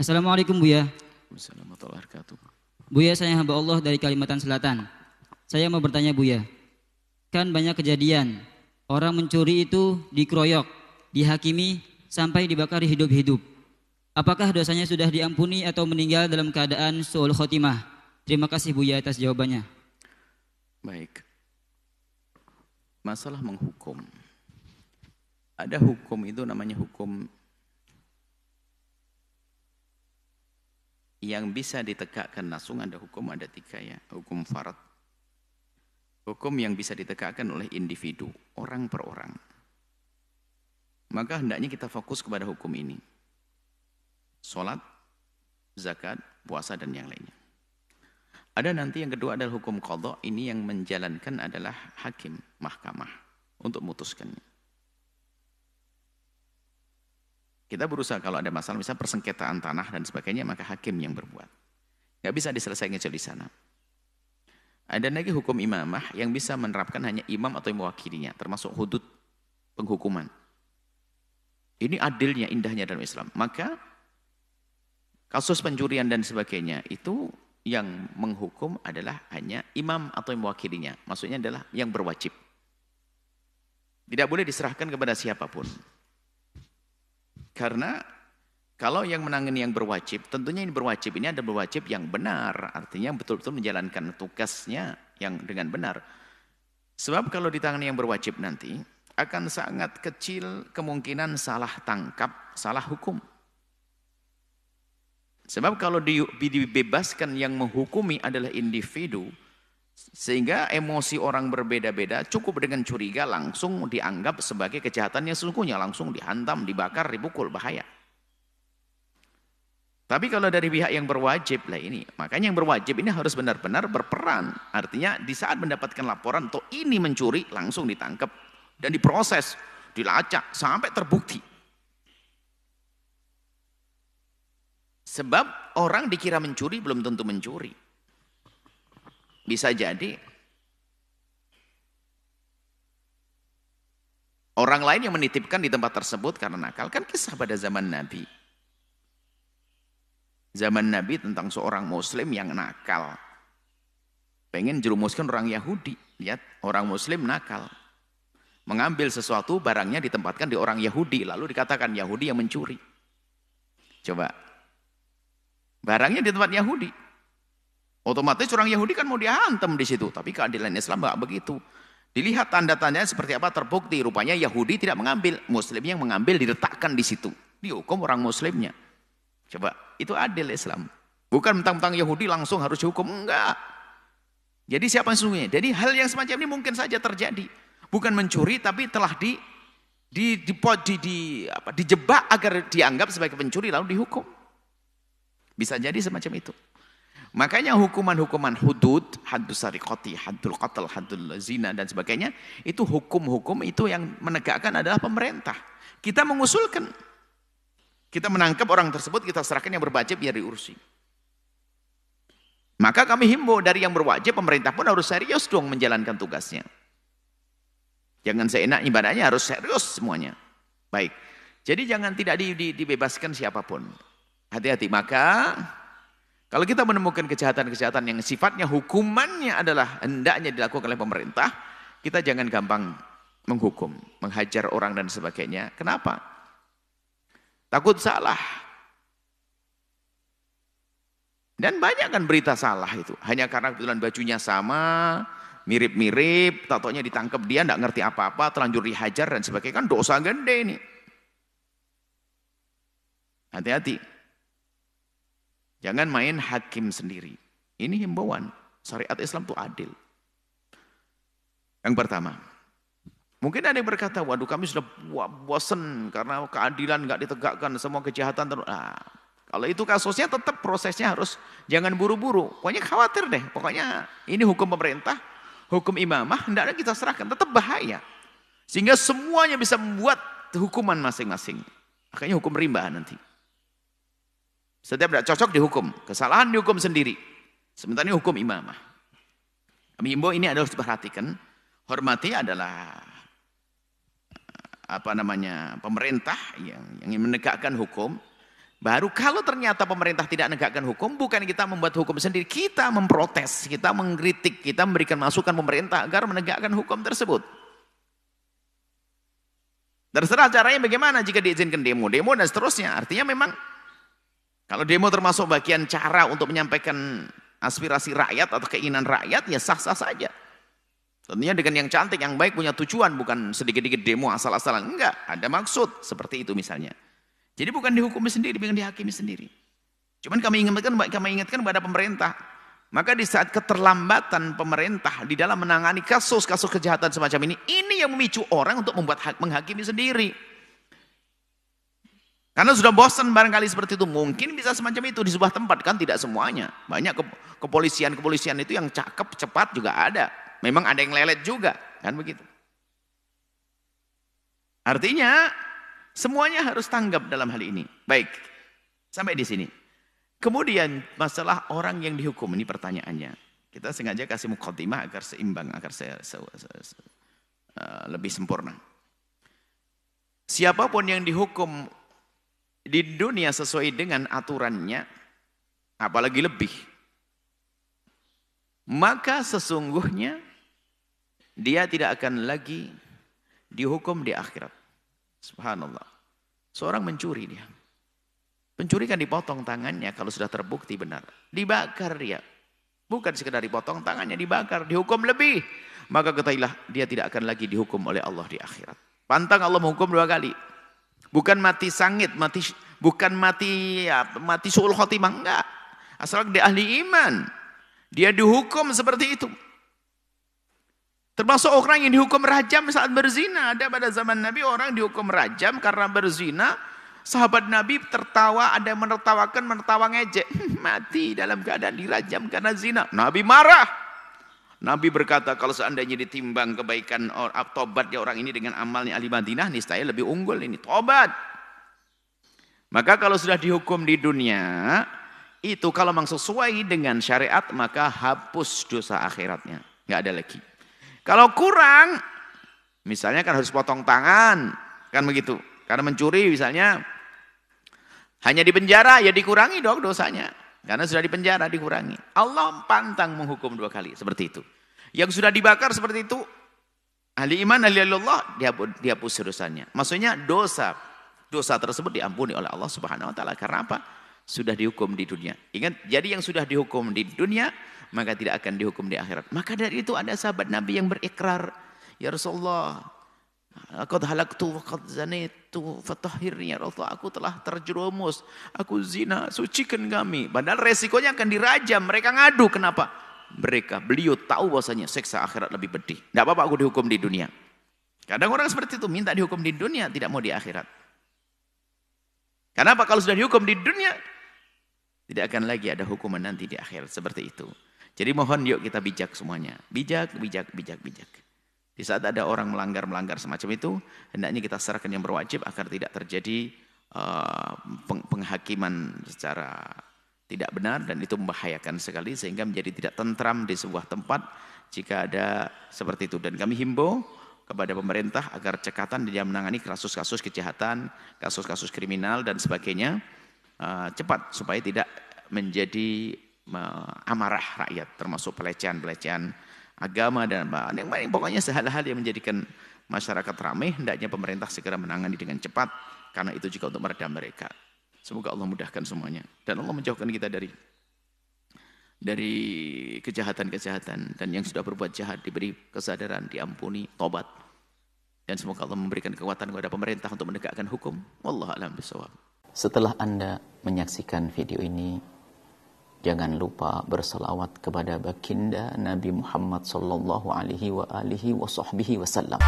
Assalamualaikum Buya. Assalamualaikum warahmatullahi wabarakatuh. Buya, saya hamba Allah dari Kalimantan Selatan. Saya mau bertanya Buya, kan banyak kejadian orang mencuri itu dikeroyok, dihakimi sampai dibakar hidup-hidup. Apakah dosanya sudah diampuni atau meninggal dalam keadaan su'ul khotimah? Terima kasih Buya atas jawabannya. Baik. Masalah menghukum. Ada hukum itu namanya hukum yang bisa ditegakkan langsung. Ada hukum, ada tiga ya. Hukum farad. Hukum yang bisa ditegakkan oleh individu, orang per orang. Maka hendaknya kita fokus kepada hukum ini. Salat, zakat, puasa dan yang lainnya. Ada nanti yang kedua adalah hukum qadha. Ini yang menjalankan adalah hakim, mahkamah untuk memutuskannya. Kita berusaha kalau ada masalah, misalnya persengketaan tanah dan sebagainya, maka hakim yang berbuat. Nggak bisa diselesaikan di sana. Ada lagi hukum imamah yang bisa menerapkan hanya imam atau yang mewakilinya, termasuk hudud penghukuman. Ini adilnya, indahnya dalam Islam. Maka kasus pencurian dan sebagainya itu yang menghukum adalah hanya imam atau yang mewakilinya. Maksudnya adalah yang berwajib. Tidak boleh diserahkan kepada siapapun. Karena kalau yang menangani yang berwajib, tentunya ini berwajib, ini ada berwajib yang benar. Artinya betul-betul menjalankan tugasnya yang dengan benar. Sebab kalau ditangani yang berwajib nanti, akan sangat kecil kemungkinan salah tangkap, salah hukum. Sebab kalau dibebaskan yang menghukumi adalah individu, sehingga emosi orang berbeda-beda, cukup dengan curiga langsung dianggap sebagai kejahatan yang sesungguhnya, langsung dihantam, dibakar, dipukul, bahaya. Tapi kalau dari pihak yang berwajib lah ini, makanya yang berwajib ini harus benar-benar berperan. Artinya di saat mendapatkan laporan, toh ini mencuri, langsung ditangkap dan diproses, dilacak sampai terbukti. Sebab orang dikira mencuri belum tentu mencuri. Bisa jadi orang lain yang menitipkan di tempat tersebut karena nakal. Kan kisah pada zaman Nabi. Zaman Nabi tentang seorang muslim yang nakal. Pengen jerumuskan orang Yahudi. Lihat, orang muslim nakal. Mengambil sesuatu, barangnya ditempatkan di orang Yahudi. Lalu dikatakan Yahudi yang mencuri. Coba. Barangnya di tempat Yahudi. Otomatis orang Yahudi kan mau dihantam di situ. Tapi keadilan Islam enggak begitu. Dilihat tanda-tandanya seperti apa, terbukti. Rupanya Yahudi tidak mengambil. Muslim yang mengambil diletakkan di situ. Dihukum orang muslimnya. Coba, itu adil Islam. Bukan mentang-mentang Yahudi langsung harus dihukum. Enggak. Jadi siapa yang sesungguhnya? Jadi hal yang semacam ini mungkin saja terjadi. Bukan mencuri, tapi telah dijebak agar dianggap sebagai pencuri lalu dihukum. Bisa jadi semacam itu. Makanya hukuman-hukuman hudud, haddus sariqati, haddul qatl, haddul zina dan sebagainya, itu hukum-hukum itu yang menegakkan adalah pemerintah. Kita mengusulkan. Kita menangkap orang tersebut, kita serahkan yang berwajib biar diurusi. Maka kami himbau dari yang berwajib, pemerintah pun harus serius dong menjalankan tugasnya. Jangan seenak ibadahnya, harus serius semuanya. Baik. Jadi jangan tidak dibebaskan siapapun. Hati-hati. Maka kalau kita menemukan kejahatan-kejahatan yang sifatnya hukumannya adalah hendaknya dilakukan oleh pemerintah, kita jangan gampang menghukum, menghajar orang dan sebagainya. Kenapa? Takut salah. Dan banyak kan berita salah itu. Hanya karena kebetulan bajunya sama, mirip-mirip, tahu-taunya ditangkap dia, tidak ngerti apa-apa, terlanjur dihajar dan sebagainya. Kan dosa gede ini. Hati-hati. Jangan main hakim sendiri. Ini himbauan. Syariat Islam itu adil. Yang pertama. Mungkin ada yang berkata, waduh kami sudah bosan karena keadilan nggak ditegakkan, semua kejahatan terus. Nah, kalau itu kasusnya tetap prosesnya harus jangan buru-buru. Pokoknya khawatir deh. Pokoknya ini hukum pemerintah, hukum imamah, hendaknya kita serahkan. Tetap bahaya. Sehingga semuanya bisa membuat hukuman masing-masing. Makanya hukum rimba nanti. Setiap tidak cocok dihukum, kesalahan dihukum sendiri. Sementara ini hukum imamah. Kami himbau ini adalah harus diperhatikan. Hormati adalah pemerintah yang menegakkan hukum. Baru kalau ternyata pemerintah tidak menegakkan hukum, bukan kita membuat hukum sendiri, kita memprotes, kita mengkritik, kita memberikan masukan pemerintah agar menegakkan hukum tersebut. Terserah caranya bagaimana jika diizinkan demo dan seterusnya. Artinya memang kalau demo termasuk bagian cara untuk menyampaikan aspirasi rakyat atau keinginan rakyat, ya sah-sah saja. Tentunya dengan yang cantik, yang baik, punya tujuan, bukan sedikit-sedikit demo asal-asalan. Enggak, ada maksud seperti itu misalnya. Jadi bukan dihukumi sendiri, bukan dihakimi sendiri. Cuman kami ingatkan kepada pemerintah. Maka di saat keterlambatan pemerintah di dalam menangani kasus-kasus kejahatan semacam ini yang memicu orang untuk menghakimi sendiri. Karena sudah bosan barangkali seperti itu. Mungkin bisa semacam itu di sebuah tempat, kan tidak semuanya. Banyak kepolisian itu yang cakep, cepat juga ada. Memang ada yang lelet juga, kan begitu. Artinya semuanya harus tanggap dalam hal ini. Baik, sampai di sini. Kemudian masalah orang yang dihukum, ini pertanyaannya. Kita sengaja kasih muqaddimah agar seimbang, agar lebih sempurna. Siapapun yang dihukum di dunia sesuai dengan aturannya, apalagi lebih, maka sesungguhnya dia tidak akan lagi dihukum di akhirat. Subhanallah. Seorang mencuri dia. Pencuri kan dipotong tangannya kalau sudah terbukti benar. Dibakar dia. Bukan sekedar dipotong tangannya, dibakar, dihukum lebih. Maka ketahuilah dia tidak akan lagi dihukum oleh Allah di akhirat. Pantang Allah menghukum 2 kali. Bukan mati sangit, bukan mati su'ul khotimah, enggak. Asal dia ahli iman. Dia dihukum seperti itu. Termasuk orang yang dihukum rajam saat berzina. Ada pada zaman Nabi orang dihukum rajam karena berzina. Sahabat Nabi tertawa, ada yang menertawa ngejek. Mati dalam keadaan dirajam karena zina. Nabi marah. Nabi berkata, kalau seandainya ditimbang kebaikan tobatnya orang ini dengan amalnya ahli Madinah, niscaya lebih unggul ini. Tobat. Maka kalau sudah dihukum di dunia, itu kalau memang sesuai dengan syariat, maka hapus dosa akhiratnya. Nggak ada lagi. Kalau kurang, misalnya kan harus potong tangan, kan begitu. Karena mencuri misalnya hanya di penjara, ya dikurangi dong dosanya. Karena sudah di penjara dikurangi. Allah pantang menghukum 2 kali seperti itu. Yang sudah dibakar seperti itu, ahli iman, ahli Allah, dihapus dosanya. Maksudnya dosa tersebut diampuni oleh Allah Subhanahu Wa Taala. Karena apa? Sudah dihukum di dunia. Ingat, jadi yang sudah dihukum di dunia, maka tidak akan dihukum di akhirat. Maka dari itu ada sahabat Nabi yang berikrar, ya Rasulullah, qad halaktu wa qad zanaitu fatahhirni ya Rasulullah, aku telah terjerumus, aku zina, sucikan kami. Padahal resikonya akan dirajam. Mereka ngadu, kenapa? Beliau tahu bahwasanya siksa akhirat lebih pedih. Enggak apa-apa aku dihukum di dunia. Kadang orang seperti itu minta dihukum di dunia, tidak mau di akhirat. Kenapa? Kalau sudah dihukum di dunia, tidak akan lagi ada hukuman nanti di akhirat seperti itu. Jadi mohon yuk kita bijak semuanya. Bijak. Di saat ada orang melanggar semacam itu, hendaknya kita serahkan yang berwajib agar tidak terjadi penghakiman secara tidak benar, dan itu membahayakan sekali sehingga menjadi tidak tentram di sebuah tempat jika ada seperti itu. Dan kami himbau kepada pemerintah agar cekatan di dalam menangani kasus-kasus kejahatan, kasus-kasus kriminal dan sebagainya cepat supaya tidak menjadi amarah rakyat, termasuk pelecehan agama dan yang lain. Pokoknya hal-hal yang menjadikan masyarakat ramai, hendaknya pemerintah segera menangani dengan cepat, karena itu juga untuk meredam mereka. Semoga Allah mudahkan semuanya dan Allah menjauhkan kita dari kejahatan-kejahatan, dan yang sudah berbuat jahat diberi kesadaran, diampuni, tobat, dan semoga Allah memberikan kekuatan kepada pemerintah untuk menegakkan hukum. Wallahu a'lam bishawab. Setelah Anda menyaksikan video ini, jangan lupa berselawat kepada baginda Nabi Muhammad sallallahu alaihi wa alihi wasallam.